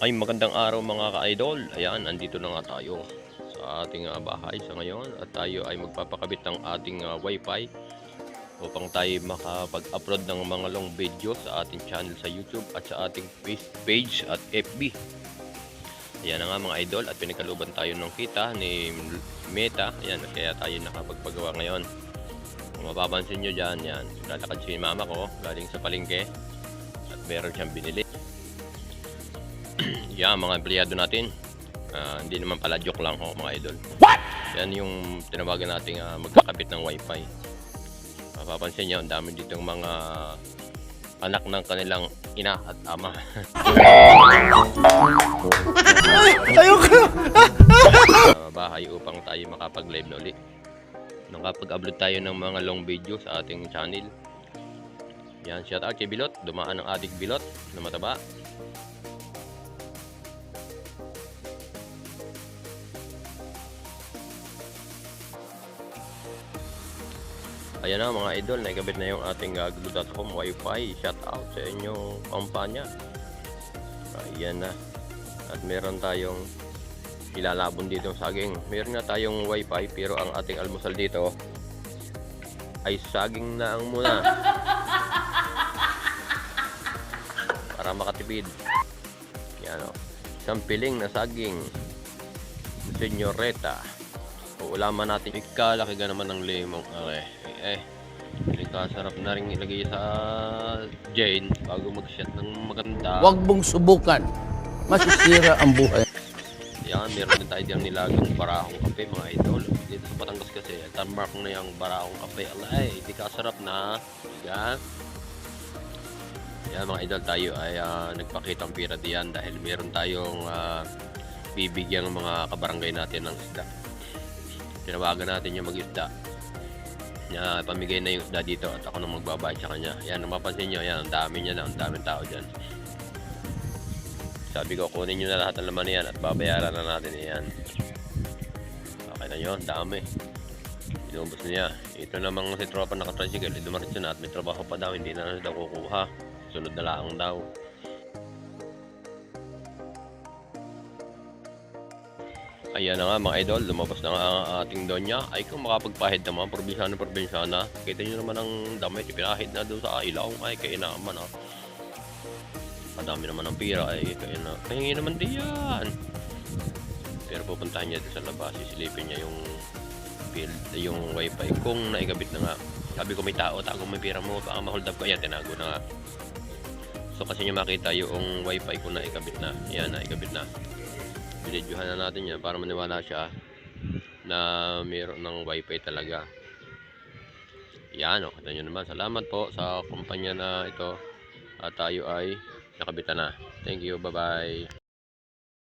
Ay magandang araw mga ka-idol. Ayan, andito na nga tayo sa ating bahay sa ngayon at tayo ay magpapakabit ng ating wifi upang tayo makapag-upload ng mga long video sa ating channel sa YouTube at sa ating Facebook page at FB. Ayan na nga mga idol, at pinagkaluban tayo ng kita ni Meta. Ayan, kaya tayo nakapagpagawa ngayon. Kung mapapansin nyo dyan, yan, lalakad si mama ko galing sa palengke at meron siyang binili. Yan mga empleyado natin. Hindi naman pala, joke lang ho mga idol. What? Yan yung tinawagan nating magkakabit ng wifi. Mapapansin nyo, ang dami ditong mga anak ng kanilang ina at ama. Bahay upang tayo makapag-live na ulit. Nakapag-upload tayo ng mga long video sa ating channel. Yan, shout out kay Bilot. Dumaan ang ating Bilot na mataba. Ayan na mga idol, naikabit na yung ating Glue.com wifi. Shout out sa inyong kampanya. Ayan na. At meron tayong ilalabon dito saging. Meron na tayong wifi pero ang ating almusal dito ay saging na ang muna. Para makatipid. Yan o. Isang piling na saging. Senyoreta. Uulaman natin. Ikalaki ka naman ng limong. Hindi ka sarap na rin ilagay sa Jane bago mag-shot ng maganda. Huwag mong subukan. Masisira ang buhay. Yan, meron din tayo diyang nilagang barahong kape mga idol. Dito sa Batangas kasi, tanmark na yung barahong kape. Alay, hindi ka sarap na. Yan. Yan mga idol, tayo ay nagpakitang pira diyan dahil meron tayong bibigyan ng mga kabarangay natin ng isda. Tinawagan natin yung mag-isda. Pamigay na yung isda dito at ako nang magbabayad sa kanya. Yan, mapapansin nyo, yan, ang dami niya na, ang daming tao dyan. Sabi ko, kunin nyo na lahat ng laman niyan at babayaran na natin yan. Okay na yun, dami. Inubos niya. Ito namang si tropa nakatricycle, dumaritso na at may trabaho pa daw, hindi na daw kukuha. Sunod na lang daw. Ayan na nga mga idol, lumabas na nga ang ating donya. Ay kung makapagpahid naman, probinsyana. Kita nyo naman ang damit, ipinahid na doon sa ilaw. Ay kaya naman Madami naman ang pira, ay kaya na. Pahingi naman diyan. Pero pupuntahan niya doon sa labas, isilipin niya yung wifi kung naikabit na nga. Sabi ko may tao, tago may pira mo, baka ma-hold up ko. Ayan, tinago na nga. So kasi nyo makita yung wifi kung naikabit na. Ayan, naikabit na. Binidyohan na natin yan para maniwala siya na mayroon ng wifi talaga. Yan o, kita nyo naman. Salamat po sa kumpanya na ito at tayo ay nakabitan na. Thank you, bye bye.